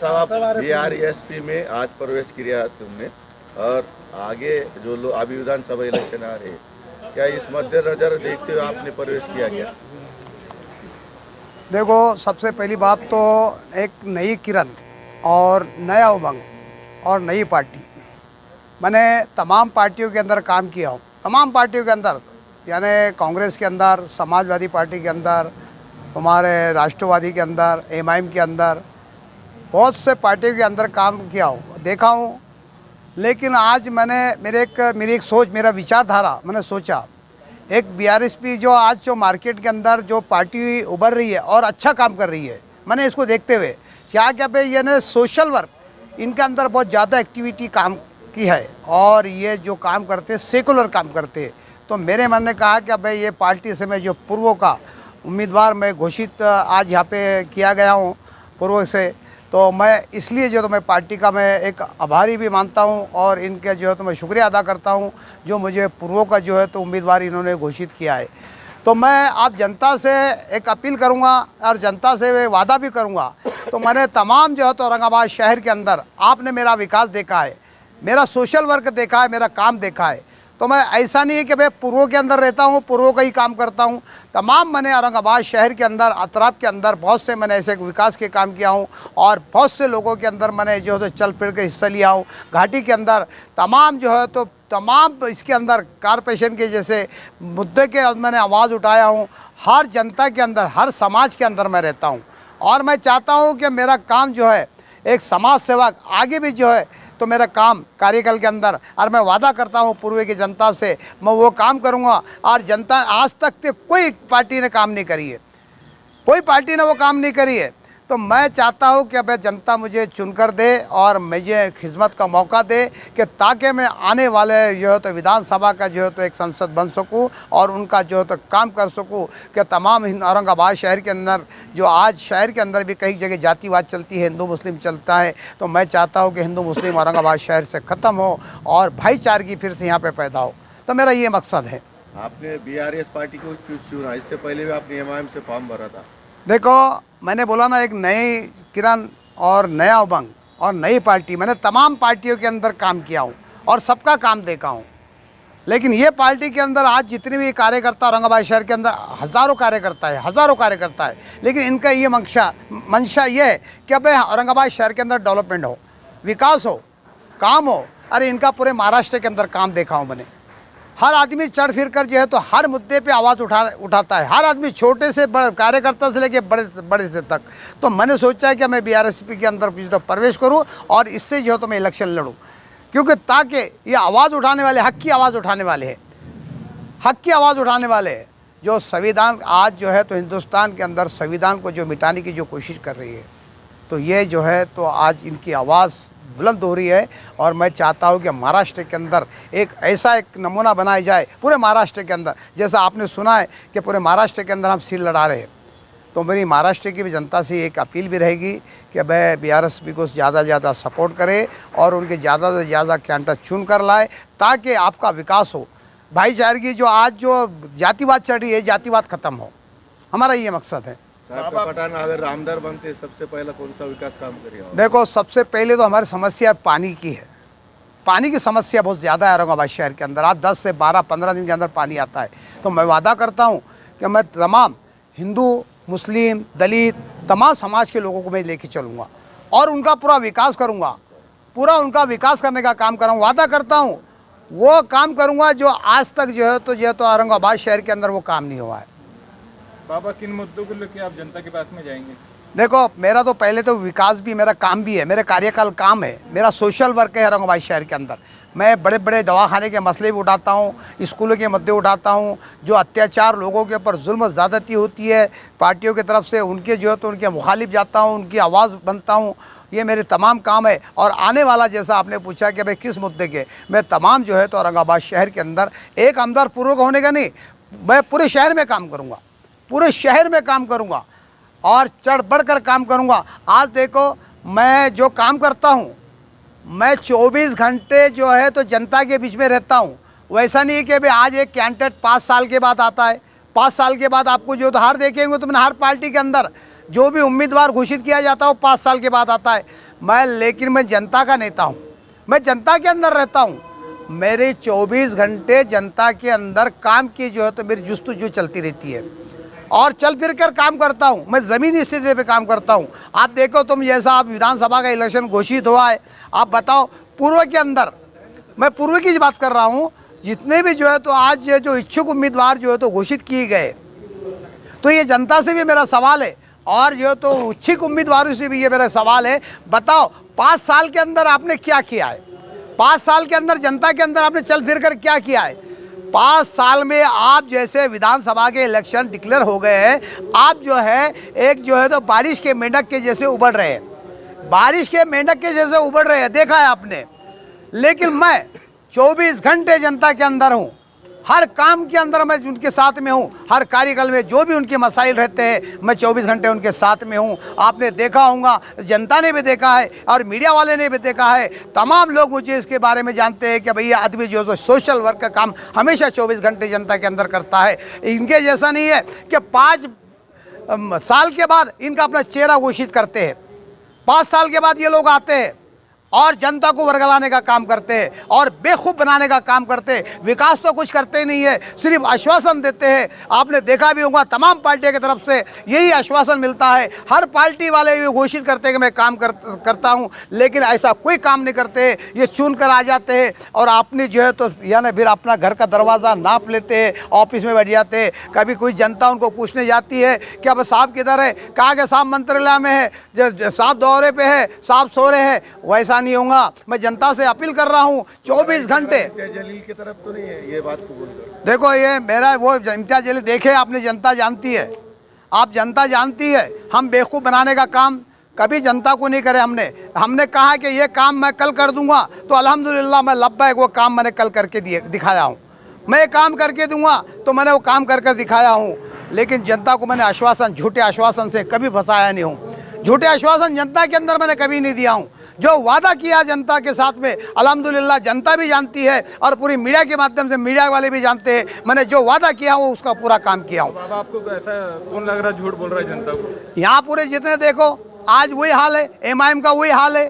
साहब आप बीआरएसपी में आज प्रवेश किया तुमने और आगे जो लोग अभी विधानसभा इलेक्शन आ रहे हैं, क्या इस मद्देनजर देखते हुए आपने प्रवेश किया क्या? देखो, सबसे पहली बात तो एक नई किरण और नया उमंग और नई पार्टी, मैंने तमाम पार्टियों के अंदर काम किया हूँ। तमाम पार्टियों के अंदर यानी कांग्रेस के अंदर, समाजवादी पार्टी के अंदर, हमारे राष्ट्रवादी के अंदर, एमआईएम के अंदर, बहुत से पार्टियों के अंदर काम किया हूँ, देखा हूँ। लेकिन आज मेरी एक सोच, मेरा विचारधारा, मैंने सोचा एक बीआरएसपी जो आज जो मार्केट के अंदर जो पार्टी उभर रही है और अच्छा काम कर रही है, मैंने इसको देखते हुए क्या भाई ये ना सोशल वर्क, इनके अंदर बहुत ज़्यादा एक्टिविटी काम की है और ये जो काम करते हैं सेकुलर काम करते हैं। तो मेरे मन ने कहा कि भाई ये पार्टी से मैं जो पूर्व का उम्मीदवार मैं घोषित आज यहाँ पे किया गया हूँ पूर्व से, तो मैं इसलिए जो तो मैं पार्टी का मैं एक आभारी भी मानता हूँ और इनके जो है तो मैं शुक्रिया अदा करता हूँ जो मुझे पूर्व का जो है तो उम्मीदवार इन्होंने घोषित किया है। तो मैं आप जनता से एक अपील करूँगा और जनता से मैं वादा भी करूँगा। तो मैंने तमाम जो है तो औरंगाबाद शहर के अंदर आपने मेरा विकास देखा है, मेरा सोशल वर्क देखा है, मेरा काम देखा है। तो मैं ऐसा नहीं है कि मैं पूर्व के अंदर रहता हूँ, पूर्व का ही काम करता हूँ। तमाम मैंने औरंगाबाद शहर के अंदर, अतराफ के अंदर बहुत से मैंने ऐसे विकास के काम किया हूँ और बहुत से लोगों के अंदर मैंने जो है तो चल फिर के हिस्सा लिया हूँ। घाटी के अंदर तमाम जो है तो तमाम इसके अंदर कारपोरेशन के जैसे मुद्दे के मैंने आवाज़ उठाया हूँ। हर जनता के अंदर, हर समाज के अंदर मैं रहता हूँ और मैं चाहता हूँ कि मेरा काम जो है एक समाज सेवक आगे भी जो है तो मेरा काम कार्यकाल के अंदर, और मैं वादा करता हूँ पूर्व की जनता से मैं वो काम करूँगा। और जनता आज तक तो कोई पार्टी ने काम नहीं करी है, कोई पार्टी ने वो काम नहीं करी है। तो मैं चाहता हूँ कि अब जनता मुझे चुनकर दे और मुझे खिदमत का मौका दे कि ताकि मैं आने वाले जो है तो विधानसभा का जो है तो एक संसद बन सकूँ और उनका जो है तो काम कर सकूँ कि तमाम औरंगाबाद शहर के अंदर जो आज शहर के अंदर भी कई जगह जातिवाद चलती है, हिंदू मुस्लिम चलता है, तो मैं चाहता हूँ कि हिंदू मुस्लिम औरंगाबाद शहर से ख़त्म हो और भाईचारगी फिर से यहाँ पर पैदा हो। तो मेरा ये मकसद है। आपने बीआरएस पार्टी को क्यों चुना? इससे पहले भी आपने एमआईएम से फॉर्म भरा था। देखो, मैंने बोला ना एक नई किरण और नया उमंग और नई पार्टी, मैंने तमाम पार्टियों के अंदर काम किया हूँ और सबका काम देखा हूँ। लेकिन ये पार्टी के अंदर आज जितने भी कार्यकर्ता औरंगाबाद शहर के अंदर हज़ारों कार्यकर्ता है, लेकिन इनका ये मंशा ये है कि अब औरंगाबाद शहर के अंदर डेवलपमेंट हो, विकास हो, काम हो। अरे इनका पूरे महाराष्ट्र के अंदर काम देखा हूँ मैंने। हर आदमी चढ़ फिर कर जो है तो हर मुद्दे पे आवाज़ उठाता है, हर आदमी छोटे से बड़े कार्यकर्ता से लेके बड़े से तक। तो मैंने सोचा है कि मैं बीआरएसपी के अंदर तो प्रवेश करूं और इससे जो है तो मैं इलेक्शन लड़ूं, क्योंकि ताकि ये आवाज़ उठाने वाले हक की आवाज़ उठाने वाले हैं, हक की आवाज़ उठाने वाले हैं। जो संविधान आज जो है तो हिंदुस्तान के अंदर संविधान को जो मिटाने की जो कोशिश कर रही है, तो ये जो है तो आज इनकी आवाज़ बुलंद हो रही है। और मैं चाहता हूँ कि महाराष्ट्र के अंदर एक ऐसा एक नमूना बनाया जाए पूरे महाराष्ट्र के अंदर, जैसा आपने सुना है कि पूरे महाराष्ट्र के अंदर हम सील लड़ा रहे हैं। तो मेरी महाराष्ट्र की भी जनता से एक अपील भी रहेगी कि वह बीआरएसपी को ज़्यादा से ज़्यादा सपोर्ट करे और उनके ज़्यादा से ज़्यादा कैंडिडेट चुन कर लाए ताकि आपका विकास हो, भाईचारगी जो आज जो जातिवाद चल रही है, जातिवाद ख़त्म हो। हमारा ये मकसद है। पठान अगर रामदार बनते सबसे पहला कौन सा विकास काम करिए? देखो, सबसे पहले तो हमारी समस्या पानी की है। पानी की समस्या बहुत ज़्यादा है औरंगाबाद शहर के अंदर। आज 10 से 12-15 दिन के अंदर पानी आता है। तो मैं वादा करता हूँ कि मैं तमाम हिंदू, मुस्लिम, दलित, तमाम समाज के लोगों को मैं लेके चलूँगा और उनका पूरा विकास करूँगा, पूरा उनका विकास करने का काम करूँगा। वादा करता हूँ वो काम करूँगा जो आज तक जो है तो औरंगाबाद शहर के अंदर वो काम नहीं हुआ है। बाबा, किन मुद्दों को लेकर आप जनता के पास में जाएंगे? देखो, मेरा तो पहले तो विकास भी, मेरा काम भी है, मेरे कार्यकाल काम है, मेरा सोशल वर्क है औरंगाबाद शहर के अंदर। मैं बड़े बड़े दवाखाने के मसले भी उठाता हूँ, स्कूलों के मुद्दे उठाता हूँ। जो अत्याचार लोगों के ऊपर जुल्म ज़्यादती होती है पार्टियों की तरफ से, उनके जो है तो उनके मुखालिफ जाता हूँ, उनकी आवाज़ बनता हूँ। ये मेरे तमाम काम है। और आने वाला, जैसा आपने पूछा कि भाई किस मुद्दे के, मैं तमाम जो है तो औरंगाबाद शहर के अंदर एक आमदार पूर्व होने का नहीं, मैं पूरे शहर में काम करूँगा, पूरे शहर में काम करूँगा और चढ़ बढ़ कर काम करूँगा। आज देखो, मैं जो काम करता हूँ, मैं 24 घंटे जो है तो जनता के बीच में रहता हूँ। वैसा नहीं है कि भाई आज एक कैंडिडेट 5 साल के बाद आता है, 5 साल के बाद आपको जो तो हार देखेंगे, तो मैंने हर पार्टी के अंदर जो भी उम्मीदवार घोषित किया जाता है वो 5 साल के बाद आता है। लेकिन मैं जनता का नेता हूँ, मैं जनता के अंदर रहता हूँ। मेरे 24 घंटे जनता के अंदर काम की जो है तो मेरी जुस्तजू चलती रहती है और चल फिर कर काम करता हूँ। मैं ज़मीनी स्थिति पे काम करता हूँ। आप देखो, तुम जैसा आप विधानसभा का इलेक्शन घोषित हुआ है, आप बताओ पूर्व के अंदर, मैं पूर्व की बात कर रहा हूँ, जितने भी जो है तो आज ये जो इच्छुक उम्मीदवार जो है तो घोषित किए गए, तो ये जनता से भी मेरा सवाल है और जो तो इच्छुक उम्मीदवारों से भी ये मेरा सवाल है, बताओ 5 साल के अंदर आपने क्या किया है? 5 साल के अंदर जनता के अंदर आपने चल फिर कर क्या किया है? 5 साल में आप जैसे विधानसभा के इलेक्शन डिक्लेयर हो गए हैं, आप जो है एक जो है तो बारिश के मेंढक के जैसे उबड़ रहे हैं, बारिश के मेंढक के जैसे उबड़ रहे हैं, देखा है आपने। लेकिन मैं 24 घंटे जनता के अंदर हूँ, हर काम के अंदर मैं उनके साथ में हूँ, हर कार्यकाल में जो भी उनके मसाइल रहते हैं मैं 24 घंटे उनके साथ में हूँ। आपने देखा होगा, जनता ने भी देखा है और मीडिया वाले ने भी देखा है, तमाम लोग मुझे इसके बारे में जानते हैं कि भैया आदमी जो है सोशल वर्क का काम हमेशा 24 घंटे जनता के अंदर करता है। इनके जैसा नहीं है कि 5 साल के बाद इनका अपना चेहरा घोषित करते हैं, 5 साल के बाद ये लोग आते हैं और जनता को वर्गलाने का काम करते हैं और बेखूब बनाने का काम करते हैं। विकास तो कुछ करते ही नहीं है, सिर्फ आश्वासन देते हैं। आपने देखा भी होगा, तमाम पार्टियों की तरफ से यही आश्वासन मिलता है। हर पार्टी वाले ये घोषित करते हैं कि मैं काम करता हूं, लेकिन ऐसा कोई काम नहीं करते। ये चुन कर आ जाते हैं और आपने जो है तो यानी फिर अपना घर का दरवाज़ा नाप लेते हैं, ऑफिस में बैठ जाते हैं। कभी कोई जनता उनको पूछने जाती है कि अब साहब किधर है, कहा कि साहब मंत्रालय में है, साहब दौरे पे है, साहब सो रहे हैं। वैसा नहीं होगा। मैं जनता से अपील कर रहा हूं 24 घंटे। इम्तियाज जलील की तरफ तो नहीं है ये बात को बोलकर। देखो, ये मेरा वो इम्तियाज जलील देखे, आपने जनता जानती है, आप जनता जानती है, हम बेवकूफ़ बनाने का काम कभी जनता को नहीं करे। हमने कहा कि ये काम मैं कल कर दूंगा, तो अल्हम्दुलिल्लाह मैं लब्बैक वो काम मैंने कल करके दिखाया हूँ। मैं काम करके दूंगा तो मैंने वो काम कर दिखाया हूँ। लेकिन जनता को मैंने आश्वासन, झूठे आश्वासन से कभी फंसाया नहीं हूँ। झूठे आश्वासन जनता के अंदर मैंने कभी नहीं दिया हूँ। जो वादा किया जनता के साथ में, अल्हम्दुलिल्लाह जनता भी जानती है और पूरी मीडिया के माध्यम से मीडिया वाले भी जानते हैं, मैंने जो वादा किया वो उसका पूरा काम किया हूँ। बाबा, आपको ऐसा कौन लग रहा है झूठ बोल रहा है जनता को? यहाँ पूरे जितने देखो, आज वही हाल है, MIM का वही हाल है,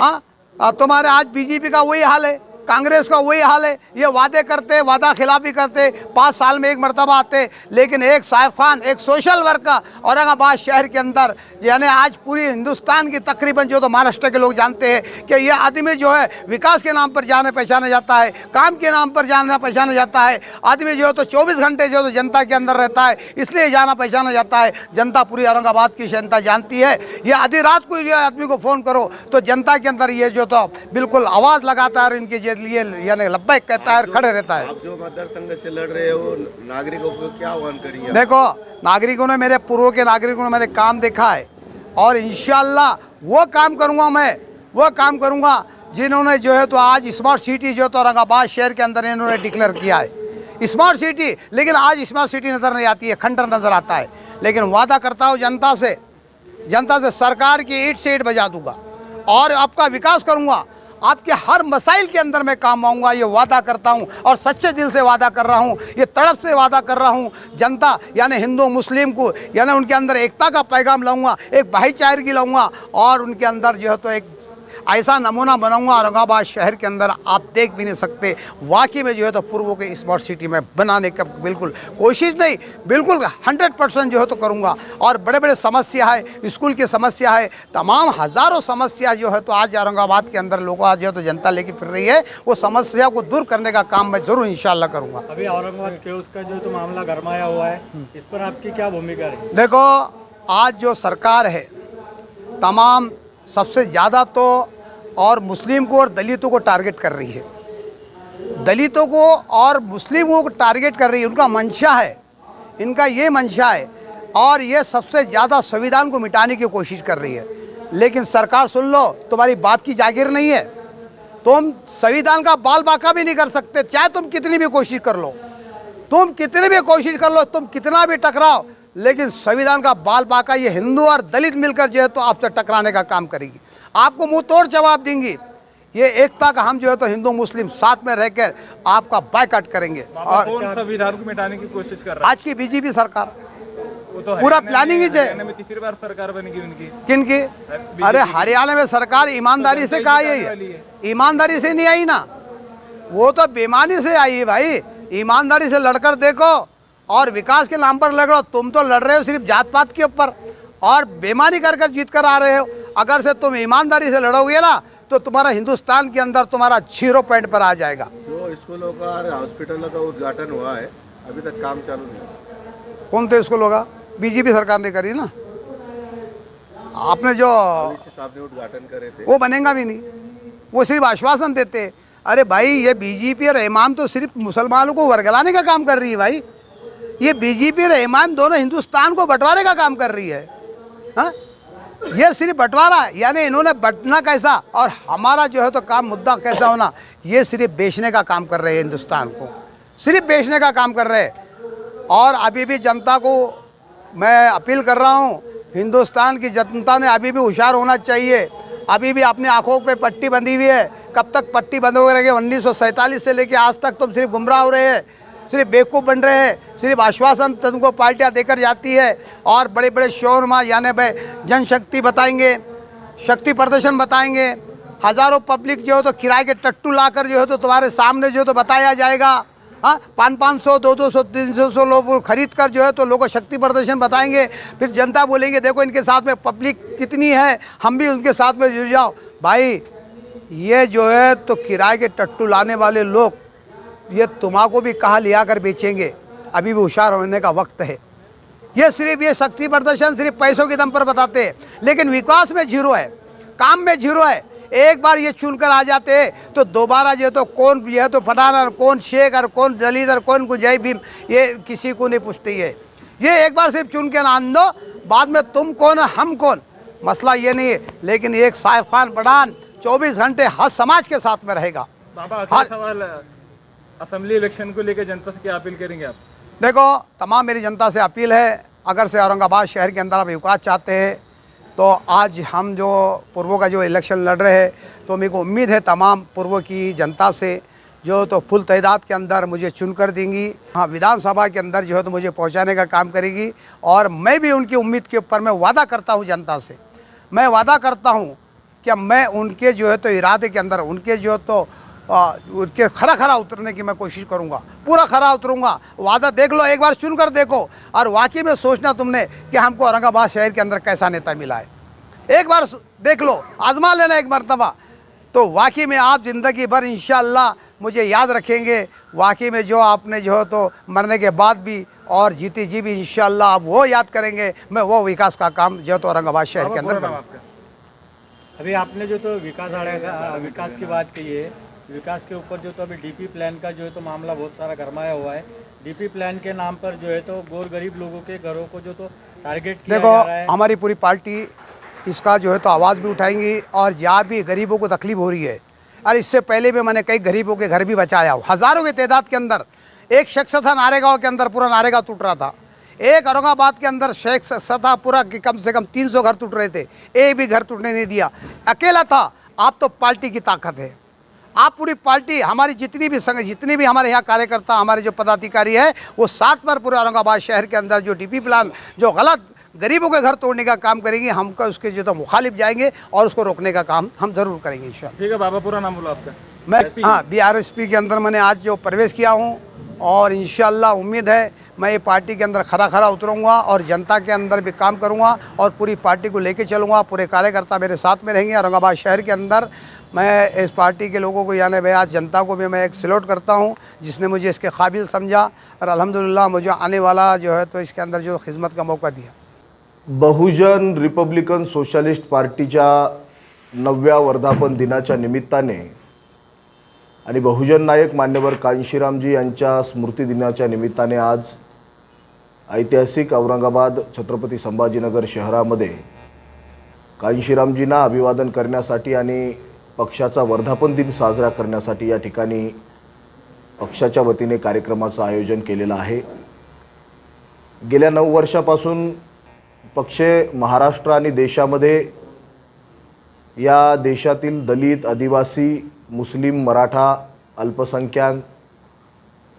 हाँ तुम्हारे आज BJP का वही हाल है, कांग्रेस का वही हाल है। ये वादे करते, वादा खिलाफी करते, 5 साल में एक मरतबा आते। लेकिन एक साइफ खान, एक सोशल वर्कर औरंगाबाद शहर के अंदर, यानी आज पूरी हिंदुस्तान की तकरीबन जो तो महाराष्ट्र के लोग जानते हैं कि ये आदमी जो है विकास के नाम पर जाने पहचाना जाता है, काम के नाम पर जाना पहचाना जाता है। आदमी जो है तो 24 घंटे जो तो जनता के अंदर रहता है, इसलिए जाना पहचाना जाता है। जनता, पूरी औरंगाबाद की जनता जानती है। ये आधी रात को ये आदमी को फ़ोन करो तो जनता के अंदर ये जो तो बिल्कुल आवाज़ लगाता है और इनके लिए यानी लब्बैक कहता है, खड़े रहता है। आप जो मतदार संघ से लड़ रहे हो, नागरिकों को क्या आह्वान करिए? देखो, नागरिकों ने, मेरे पूर्व के नागरिकों ने मैंने काम देखा है और इंशाअल्लाह वो काम करूँगा, मैं वो काम करूँगा जिन्होंने जो है तो आज स्मार्ट सिटी जो तो औरंगाबाद शहर के अंदर इन्होंने डिक्लेयर किया है स्मार्ट सिटी। लेकिन आज स्मार्ट सिटी नज़र नहीं आती है, खंडर नज़र आता है। लेकिन वादा करता हूँ जनता से सरकार की ईंट से ईंट बजा दूंगा और आपका विकास करूँगा, आपके हर मसाइल के अंदर मैं काम आऊँगा, ये वादा करता हूँ और सच्चे दिल से वादा कर रहा हूँ, ये तड़प से वादा कर रहा हूँ। जनता यानी हिंदू मुस्लिम को यानी उनके अंदर एकता का पैगाम लाऊंगा, एक भाईचारगी लाऊंगा और उनके अंदर जो है तो एक ऐसा नमूना बनाऊंगा औरंगाबाद शहर के अंदर आप देख भी नहीं सकते। वाकई में जो है तो पूर्वों के स्मार्ट सिटी में बनाने का बिल्कुल कोशिश नहीं, बिल्कुल 100% जो है तो करूंगा। और बड़े बड़े समस्या है, स्कूल की समस्या है, तमाम हज़ारों समस्या जो है तो आज औरंगाबाद के अंदर लोगों आज जो है तो जनता लेके फिर रही है, वो समस्या को दूर करने का काम मैं ज़रूर इंशाअल्लाह करूँगा। अभी औरंगाबाद के उसका जो तो मामला गरमाया हुआ है, इस पर आपकी क्या भूमिका है? देखो, आज जो सरकार है तमाम सबसे ज़्यादा तो और मुस्लिम को और दलितों को टारगेट कर रही है, दलितों को और मुस्लिमों को टारगेट कर रही है। उनका मंशा है, इनका ये मंशा है और ये सबसे ज़्यादा संविधान को मिटाने की कोशिश कर रही है। लेकिन सरकार सुन लो, तुम्हारी बाप की जागीर नहीं है, तुम संविधान का बाल बाका भी नहीं कर सकते, चाहे तुम कितनी भी कोशिश कर लो, तुम कितनी भी कोशिश कर लो, तुम कितना भी टकराओ, लेकिन संविधान का बाल बाका ये हिंदू और दलित मिलकर जो है तो आपसे टकराने का काम करेगी, आपको मुंह तोड़ जवाब देंगी। ये एकता का हम जो है तो हिंदू मुस्लिम साथ में रहकर आपका बायकॉट करेंगे। और कौन सा संविधान को मिटाने की कोशिश कर रहा है? आज की BJP सरकार, वो तो पूरा प्लानिंग ही है। तीसरी बार सरकार बनेगी उनकी। किनकी? अरे हरियाणा में सरकार ईमानदारी से कहा यही है, ईमानदारी से नहीं आई ना, वो तो बेईमानी से आई है भाई। ईमानदारी से लड़कर देखो और विकास के नाम पर लड़ रहे हो। तुम तो लड़ रहे हो सिर्फ जात पात के ऊपर और बेईमानी कर कर जीत कर आ रहे हो। अगर से तुम ईमानदारी से लड़ोगे ना तो तुम्हारा हिंदुस्तान के अंदर तुम्हारा 0 पॉइंट पर आ जाएगा। जो स्कूलों का और हॉस्पिटलों का उद्घाटन हुआ है, अभी तक काम चालू नहीं हुआ। कौन तो स्कूल होगा? बीजेपी सरकार ने करी ना। आपने जो साहब ने उद्घाटन करे थे, वो बनेगा भी नहीं, वो सिर्फ आश्वासन देते। अरे भाई ये बीजेपी और इमाम तो सिर्फ मुसलमानों को वर्गलाने का काम कर रही है भाई। ये बीजेपी और इमाम दोनों हिंदुस्तान को बंटवारे का काम कर रही है। हाँ, ये सिर्फ बंटवारा, यानी इन्होंने बंटना कैसा और हमारा जो है तो काम मुद्दा कैसा होना, ये सिर्फ बेचने का काम कर रहे हैं। हिंदुस्तान को सिर्फ बेचने का काम कर रहे हैं। और अभी भी जनता को मैं अपील कर रहा हूँ, हिंदुस्तान की जनता ने अभी भी होशियार होना चाहिए। अभी भी अपनी आंखों पे पट्टी बंधी हुई है। कब तक पट्टी बंद हो रहेगी? 1947 से लेके आज तक तुम सिर्फ गुमराह हो रहे हैं, सिर्फ बेवकूफ़ बन रहे हैं। सिर्फ आश्वासन तुमको पार्टियां देकर जाती है और बड़े बड़े शोरमा यानी भाई जनशक्ति बताएंगे, शक्ति प्रदर्शन बताएंगे। हज़ारों पब्लिक जो है तो किराए के टट्टू लाकर जो है तो तुम्हारे सामने जो है तो बताया जाएगा। हाँ, 500, 200, 300 लोग खरीद कर जो है तो लोगों को शक्ति प्रदर्शन बताएंगे। फिर जनता बोलेंगे देखो इनके साथ में पब्लिक कितनी है, हम भी उनके साथ में जुड़ जाओ। भाई ये जो है तो किराए के टट्टू लाने वाले लोग ये तुम्हाको भी कहाँ लिया कर बेचेंगे। अभी भी होशियार होने का वक्त है। ये सिर्फ ये शक्ति प्रदर्शन सिर्फ पैसों के दम पर बताते हैं, लेकिन विकास में 0 है, काम में 0 है। एक बार ये चुनकर आ जाते हैं तो दोबारा जो तो कौन जो है तो पठान और कौन शेख और कौन दलित और कौन को जय भीम, ये किसी को नहीं पूछती है। ये एक बार सिर्फ चुन के ना आन दो, बाद में तुम कौन हम कौन, मसला ये नहीं है। लेकिन एक साइफ खान पठान 24 घंटे हर समाज के साथ में रहेगा। बाबा आखिरी सवाल, असेंबली इलेक्शन को लेकर जनता से क्या अपील करेंगे आप? देखो, तमाम मेरी जनता से अपील है, अगर से औरंगाबाद शहर के अंदर आप विकास चाहते हैं तो आज हम जो पूर्व का जो इलेक्शन लड़ रहे हैं तो मेरे को उम्मीद है तमाम पूर्व की जनता से जो तो फुल तादाद के अंदर मुझे चुनकर देंगी। हाँ, विधानसभा के अंदर जो है तो मुझे पहुंचाने का काम करेगी। और मैं भी उनकी उम्मीद के ऊपर मैं वादा करता हूं, जनता से मैं वादा करता हूं कि मैं उनके जो है तो इरादे के अंदर उनके जो तो उनके खरा उतरने की मैं कोशिश करूंगा, पूरा खरा उतरूंगा। वादा देख लो, एक बार चुन कर देखो और वाकई में सोचना तुमने कि हमको औरंगाबाद शहर के अंदर कैसा नेता मिला है। एक बार देख लो, आजमा लेना एक मरतबा, तो वाकई में आप ज़िंदगी भर इंशाअल्लाह मुझे याद रखेंगे। वाकई में जो आपने जो है तो मरने के बाद भी और जीती जी भी इंशाअल्लाह आप वो याद करेंगे। मैं वो विकास का काम जो तो औरंगाबाद शहर के अंदर करूँ। अभी आपने जो तो विकास की बात की है, विकास के ऊपर जो तो अभी डीपी प्लान का जो है तो मामला बहुत सारा गरमाया हुआ है। डीपी प्लान के नाम पर जो है तो गौर गरीब लोगों के घरों को जो तो टारगेट किया जा रहा है। हमारी पूरी पार्टी इसका जो है तो आवाज़ भी उठाएंगी और जहाँ भी गरीबों को तकलीफ हो रही है, और इससे पहले भी मैंने कई गरीबों के घर भी बचाया हूँ। हज़ारों की तादाद के अंदर एक शख्स था नारेगांव के अंदर, पूरा नारेगांव टूट रहा था। एक औरंगाबाद के अंदर शख्स था पूरा कम से कम 300 घर टूट रहे थे, एक भी घर टूटने नहीं दिया, अकेला था। आप तो पार्टी की ताकत है, आप पूरी पार्टी हमारी जितनी भी हमारे यहाँ कार्यकर्ता हमारे जो पदाधिकारी है वो साथ पर पूरे औरंगाबाद शहर के अंदर जो डीपी प्लान जो गलत गरीबों के घर तोड़ने का काम करेंगे, हमको उसके जो तो मुखालिफ जाएंगे और उसको रोकने का काम हम ज़रूर करेंगे इंशाल्लाह। ठीक है बाबा, पूरा नाम बोलो आपका। मैं हाँ BRSP के अंदर मैंने आज जो प्रवेश किया हूँ और इंशाल्लाह उम्मीद है मैं ये पार्टी के अंदर खरा उतरूँगा और जनता के अंदर भी काम करूँगा और पूरी पार्टी को लेके चलूँगा। पूरे कार्यकर्ता मेरे साथ में रहेंगे औरंगाबाद शहर के अंदर। मैं इस पार्टी के लोगों को यानी भाई आज जनता को भी मैं एक सैल्यूट करता हूँ जिसने मुझे इसके काबिल समझा और अल्हम्दुलिल्लाह मुझे आने वाला जो है तो इसके अंदर जो खिदमत का मौका दिया। बहुजन रिपब्लिकन सोशलिस्ट पार्टीच्या 9व्या वर्धापन दिनाच्या निमित्ताने आणि बहुजन नायक मान्यवर कांशीरामजी यांच्या स्मृती दिनाच्या निमित्ताने आज ऐतिहासिक औरंगाबाद छत्रपती संभाजीनगर शहरामध्ये कांशीरामजींना अभिवादन करण्यासाठी आणि पक्षाचा वर्धापन दिन साजरा करण्यासाठी या ठिकाणी पक्षाच्या वतीने कार्यक्रमाचं आयोजन केलेलं आहे। गेल्या 9 वर्षापासून पक्ष महाराष्ट्र आणि देशामध्ये या देशातील दलित, आदिवासी, मुस्लिम, मराठा, अल्पसंख्याक,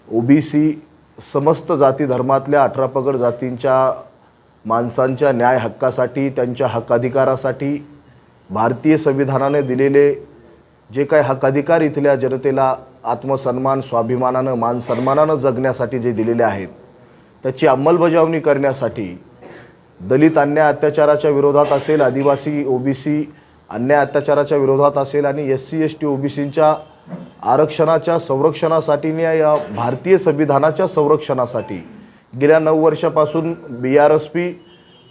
ओबीसी समस्त जाती धर्मातल्या 18 पगड जातींच्या माणसांच्या न्याय हक्कासाठी, त्यांच्या हक्क अधिकारासाठी भारतीय संविधानाने दिलेले जे काही हक्क अधिकार इथल्या जनतेला आत्मसन्मान, स्वाभिमानानं, मान सन्मानानं जगण्यासाठी जे दिलेले आहेत, त्याची अंमलबजावणी करण्यासाठी दलित अन्याय अत्याचाराच्या विरोधात असेल, आदिवासी ओबीसी अन्याय अत्याचाराच्या विरोधात असेल आणि SC ST ओबीसींच्या आरक्षणाच्या संरक्षणासाठी आणि या भारतीय संविधानाच्या संरक्षणासाठी गेल्या 9 वर्षापासून BRSP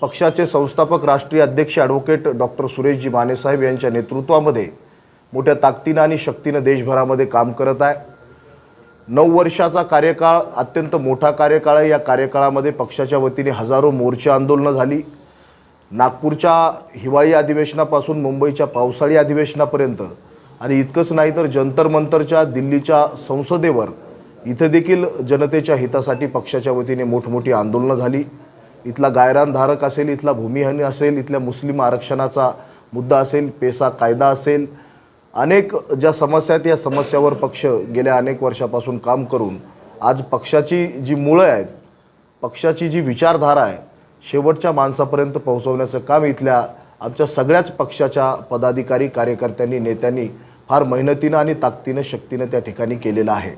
पक्षाचे संस्थापक राष्ट्रीय अध्यक्ष ॲडव्होकेट डॉक्टर सुरेशजी माने साहेब यांच्या नेतृत्वामध्ये मोठ्या ताकदीनं आणि शक्तीनं देशभरामध्ये काम करत आहे. 9 वर्षाचा कार्यकाळ अत्यंत मोठा कार्यकाळ आहे. या कार्यकाळामध्ये पक्षाच्या वतीने हजारो मोर्चे आंदोलनं झाली. नागपूरच्या हिवाळी अधिवेशनापासून मुंबईच्या पावसाळी अधिवेशनापर्यंत आणि इतकंच नाही तर जंतर मंतरच्या दिल्लीच्या संसदेवर इथे देखील जनतेच्या हितासाठी पक्षाच्या वतीने मोठमोठी आंदोलनं झाली. इथला गायरानधारक असेल, इथला भूमिहानी असेल, इथल्या मुस्लिम आरक्षणाचा मुद्दा असेल, पेसा कायदा असेल, अनेक ज्या समस्या आहेत या समस्यावर पक्ष गेल्या अनेक वर्षापासून काम करून आज पक्षाची जी मुळं आहेत, पक्षाची जी विचारधारा आहे, शेवटच्या माणसापर्यंत पोहोचवण्याचं काम इथल्या आमच्या सगळ्याच पक्षाच्या पदाधिकारी, कार्यकर्त्यांनी, नेत्यांनी फार मेहनतीनं आणि ताकदीनं, शक्तीनं त्या ठिकाणी केलेलं आहे.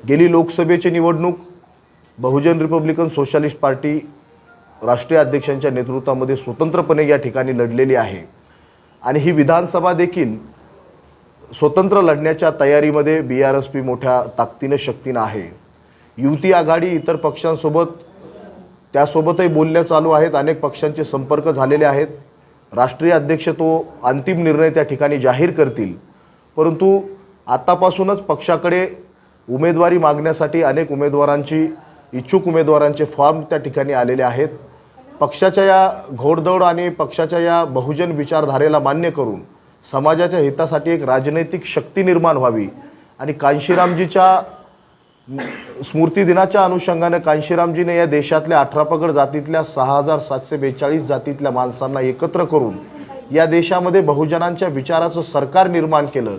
गेली लोकसभेची निवडणूक बहुजन रिपब्लिकन सोशलिस्ट पार्टी राष्ट्रीय अध्यक्षांच्या नेतृत्वामध्ये स्वतंत्रपणे या ठिकाणी लढलेली आहे आणि ही विधानसभा देखील स्वतंत्र लढण्याच्या तयारीमध्ये BRSP मोठ्या ताकदीनं, शक्तीनं आहे. युती आघाडी इतर पक्षांसोबत त्यासोबतही बोलण्या चालू आहेत. अनेक पक्षांचे संपर्क झालेले आहेत. राष्ट्रीय अध्यक्ष तो अंतिम निर्णय त्या ठिकाणी जाहीर करतील. परंतु आतापासूनच पक्षाकडे उमेदवारी मागण्यासाठी अनेक उमेदवारांची, इच्छुक उमेदवारांचे फॉर्म त्या ठिकाणी आलेले आहेत. पक्षाच्या या घोडदौड आणि पक्षाच्या या बहुजन विचारधारेला मान्य करून समाजाच्या हितासाठी एक राजनैतिक शक्ती निर्माण व्हावी आणि कांशीरामजीच्या स्मृती दिनाच्या अनुषंगाने कांशीरामजीने या देशातल्या 18 पगड जातीतल्या 6742 जातीतल्या माणसांना एकत्र करून या देशामध्ये बहुजनांच्या विचाराचं सरकार निर्माण केलं.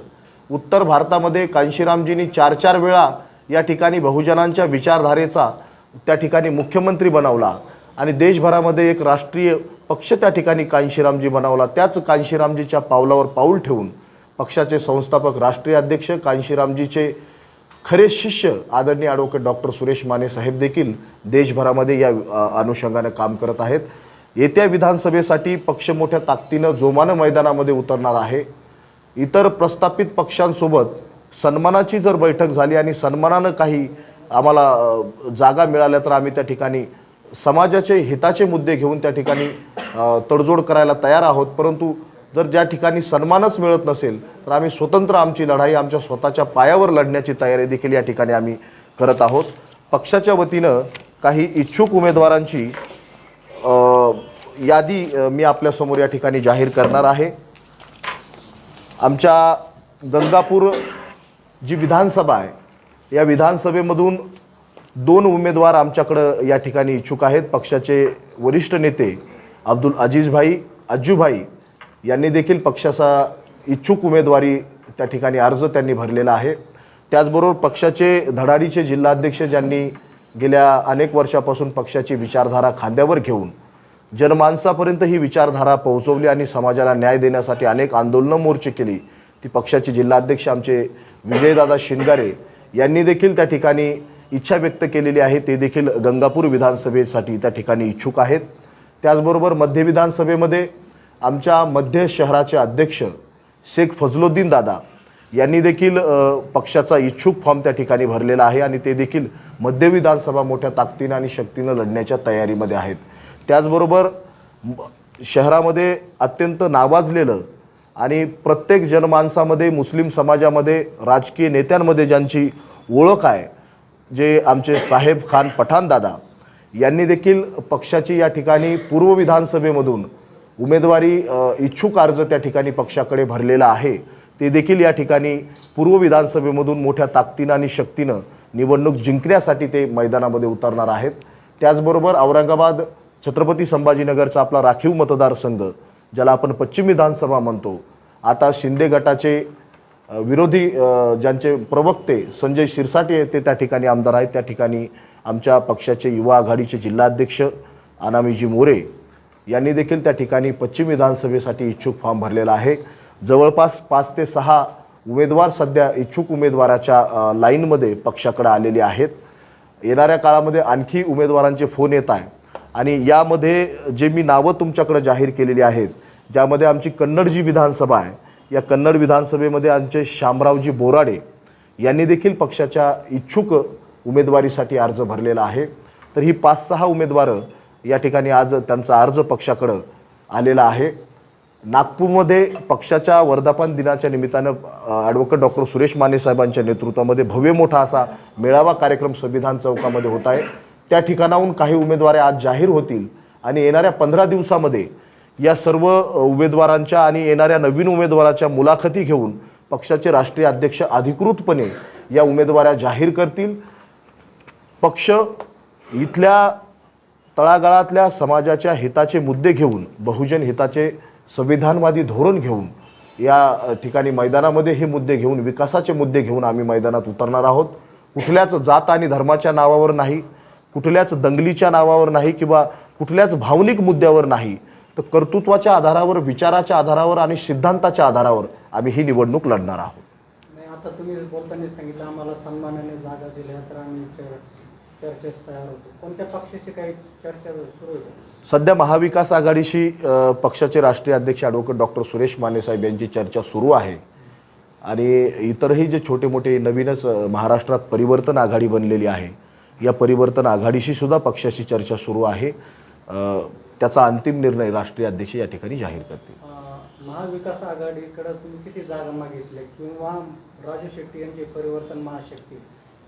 उत्तर भारतामध्ये कांशीरामजींनी 4 वेळा या ठिकाणी बहुजनांच्या विचारधारेचा त्या ठिकाणी मुख्यमंत्री बनवला आणि देशभरामध्ये एक राष्ट्रीय पक्ष त्या ठिकाणी कांशीरामजी बनवला. त्याच कांशीरामजीच्या पावलावर पाऊल ठेवून पक्षाचे संस्थापक राष्ट्रीय अध्यक्ष, कांशीरामजीचे खरे शिष्य आदरणीय ॲडव्होकेट डॉक्टर सुरेश माने साहेब देखील देशभरामध्ये या अनुषंगाने काम करत आहेत. येत्या विधानसभेसाठी पक्ष मोठ्या ताकदीनं, जोमानं मैदानामध्ये उतरणार आहे. इतर प्रस्थापित पक्षांसोबत सन्मानाची जर बैठक झाली आणि सन्मानानं काही आम्हाला जागा मिळाल्या तर आम्ही त्या ठिकाणी समाजाचे हिताचे मुद्दे घेऊन त्या ठिकाणी तडजोड करायला तयार आहोत. परंतु जर ज्या ठिकाणी सन्मानच मिळत नसेल तर आम्ही स्वतंत्र आमची लढाई आमच्या स्वतःच्या पायावर लढण्याची तयारी देखील या ठिकाणी आम्ही करत आहोत. पक्षाच्या वतीनं काही इच्छुक उमेदवारांची यादी मी आपल्यासमोर या ठिकाणी जाहीर करणार आहे. आमच्या गंगापूर जी विधानसभा आहे, या विधानसभेमधून 2 उमेदवार आमच्याकडं या ठिकाणी इच्छुक आहेत. पक्षाचे वरिष्ठ नेते अब्दुल अजीज भाई, अज्जूभाई यांनी देखील पक्षाचा इच्छुक उमेदवारी त्या ठिकाणी अर्ज त्यांनी भरलेला आहे. त्याचबरोबर पक्षाचे धडाडीचे जिल्हाध्यक्ष ज्यांनी गेल्या अनेक वर्षापासून पक्षाची विचारधारा खांद्यावर घेऊन जनमानसापर्यंत ही विचारधारा पोहोचवली आणि समाजाला न्याय देण्यासाठी अनेक आंदोलनं, मोर्चे केली, ती पक्षाचे जिल्हाध्यक्ष आमचे विजयदादा शिंगारे यांनी देखील त्या ठिकाणी इच्छा व्यक्त केलेली आहे. ते देखील गंगापूर विधानसभेसाठी त्या ठिकाणी इच्छुक आहेत. त्याचबरोबर मध्य विधानसभेमध्ये आमच्या मध्य शहराचे अध्यक्ष शेख फजलुद्दीन दादा यांनी देखील पक्षाचा इच्छुक फॉर्म त्या ठिकाणी भरलेला आहे आणि ते देखील मध्य विधानसभा मोठ्या ताकदीनं आणि शक्तीनं लढण्याच्या तयारीमध्ये आहेत. त्याचबरोबर शहरामध्ये अत्यंत नावाजलेलं आणि प्रत्येक जनमानसामध्ये, मुस्लिम समाजामध्ये, राजकीय नेत्यांमध्ये ज्यांची ओळख आहे, जे आमचे साहेब खान पठाण दादा यांनी देखील पक्षाची या ठिकाणी पूर्व विधानसभेमधून उमेदवारी इच्छुक अर्ज त्या ठिकाणी पक्षाकडे भरलेला आहे. ते देखील या ठिकाणी पूर्व विधानसभेमधून मोठ्या ताकदीनं आणि शक्तीनं निवडणूक जिंकण्यासाठी ते मैदानामध्ये उतरणार आहेत. त्याचबरोबर औरंगाबाद छत्रपती संभाजीनगरचा आपला राखीव मतदारसंघ, ज्याला आपण पश्चिम विधानसभा म्हणतो, आता शिंदे गटाचे विरोधी ज्यांचे प्रवक्ते संजय शिरसाटे ते त्या ठिकाणी आमदार आहेत. त्या ठिकाणी आमच्या पक्षाचे युवा आघाडीचे जिल्हाध्यक्ष अनामीजी मोरे, यांनी देखील त्या ठिकाणी पश्चिम विधानसभेसाठी इच्छुक फॉर्म भरलेला आहे. जवळपास 5 ते 6 उमेदवार सध्या इच्छुक उमेदवाराच्या लाईनमध्ये पक्षाकडे आलेले आहेत. येणाऱ्या काळामध्ये आणखी उमेदवारांचे फोन येत आहे आणि यामध्ये जे मी नावं तुमच्याकडे जाहीर केलेली आहेत, ज्यामध्ये आमची कन्नड जी विधानसभा आहे, या कन्नड विधानसभेमध्ये आमचे शामरावजी बोराडे यांनी देखील पक्षाच्या इच्छुक उमेदवारीसाठी अर्ज भरलेला आहे. तर ही 5-6 उमेदवार या ठिकाणी आज त्यांचा अर्ज पक्षाकडे आलेला आहे. नागपूरमध्ये पक्षाच्या वर्धापन दिनाच्या निमित्तानं ॲडव्होकेट डॉक्टर सुरेश माने साहेबांच्या नेतृत्वामध्ये भव्य मोठा असा मेळावा कार्यक्रम संविधान चौकामध्ये होत आहे. त्या ठिकाणाहून काही उमेदवार आज जाहीर होतील आणि येणाऱ्या 15 दिवसामध्ये या सर्व उमेदवारांच्या आणि येणाऱ्या नवीन उमेदवाराच्या मुलाखती घेऊन पक्षाचे राष्ट्रीय अध्यक्ष अधिकृतपणे या उमेदवाऱ्या जाहीर करतील. पक्ष इथल्या तळागाळातल्या समाजाच्या हिताचे मुद्दे घेऊन, बहुजन हिताचे संविधानवादी धोरण घेऊन या ठिकाणी मैदानामध्ये हे मुद्दे घेऊन, विकासाचे मुद्दे घेऊन आम्ही मैदानात उतरणार आहोत. कुठल्याच जात आणि धर्माच्या नावावर नाही, कुठल्याच दंगलीच्या नावावर नाही किंवा कुठल्याच भावनिक मुद्द्यावर नाही, तर कर्तृत्वाच्या आधारावर, विचाराच्या आधारावर आणि सिद्धांताच्या आधारावर आम्ही ही निवडणूक लढणार आहोत. आता तुम्ही बोलताना सांगितलं आम्हाला सन्मानाने जागा दिल्या तर आम्ही चर्चेस तयार होतो. कोणत्या पक्षाशी काही चर्चा सुरू आहे? सध्या महाविकास आघाडीशी पक्षाचे राष्ट्रीय अध्यक्ष ॲडव्होकेट डॉक्टर सुरेश माने साहेब यांची चर्चा सुरू आहे आणि इतरही जे छोटे मोठे नवीनच महाराष्ट्रात परिवर्तन आघाडी बनलेली आहे, या परिवर्तन आघाडीशी सुद्धा पक्षाची चर्चा सुरू आहे. त्याचा अंतिम निर्णय राष्ट्रीय अध्यक्ष या ठिकाणी जाहीर करतील. महाविकास आघाडीकडे तुम्ही किती जागा मागितल्या किंवा राजू शेट्टी यांचे परिवर्तन महाशक्ती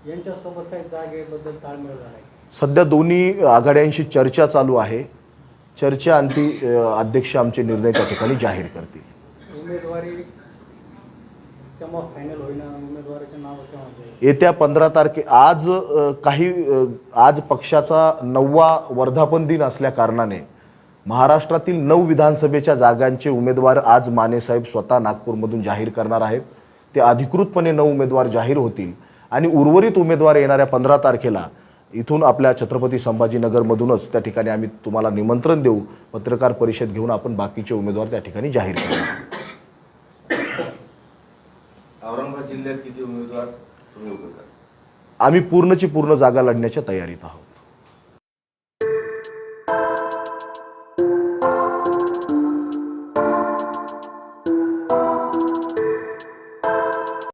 यांच्यासोबत काही जागेबद्दल ताळमेळ झाला? सध्या दोन्ही आघाड्यांशी चर्चा चालू आहे. चर्चेअंती अध्यक्ष आमचे निर्णय त्या ठिकाणी जाहीर करतील. उमेदवारी केव्हा फायनल होईल? उमेदवाराचे नाव केव्हा जाईल? येत्या 15 आज पक्षाचा 9वा वर्धापन दिन असल्या कारणाने महाराष्ट्रातील 9 विधानसभेच्या जागांचे उमेदवार आज मानेसाहेब स्वतः नागपूरमधून जाहीर करणार आहेत. ते अधिकृतपणे 9 उमेदवार जाहीर होतील आणि उर्वरित उमेदवार येणाऱ्या 15 तारखेला इथून आपल्या छत्रपती संभाजीनगरमधूनच त्या ठिकाणी आम्ही तुम्हाला निमंत्रण देऊ. पत्रकार परिषद घेऊन आपण बाकीचे उमेदवार त्या ठिकाणी जाहीर करू. औरंगाबाद जिल्ह्यात किती उमेदवार तुम्ही उभे करा? आम्ही पूर्ण जागा लढण्याच्या तयारीत आहोत.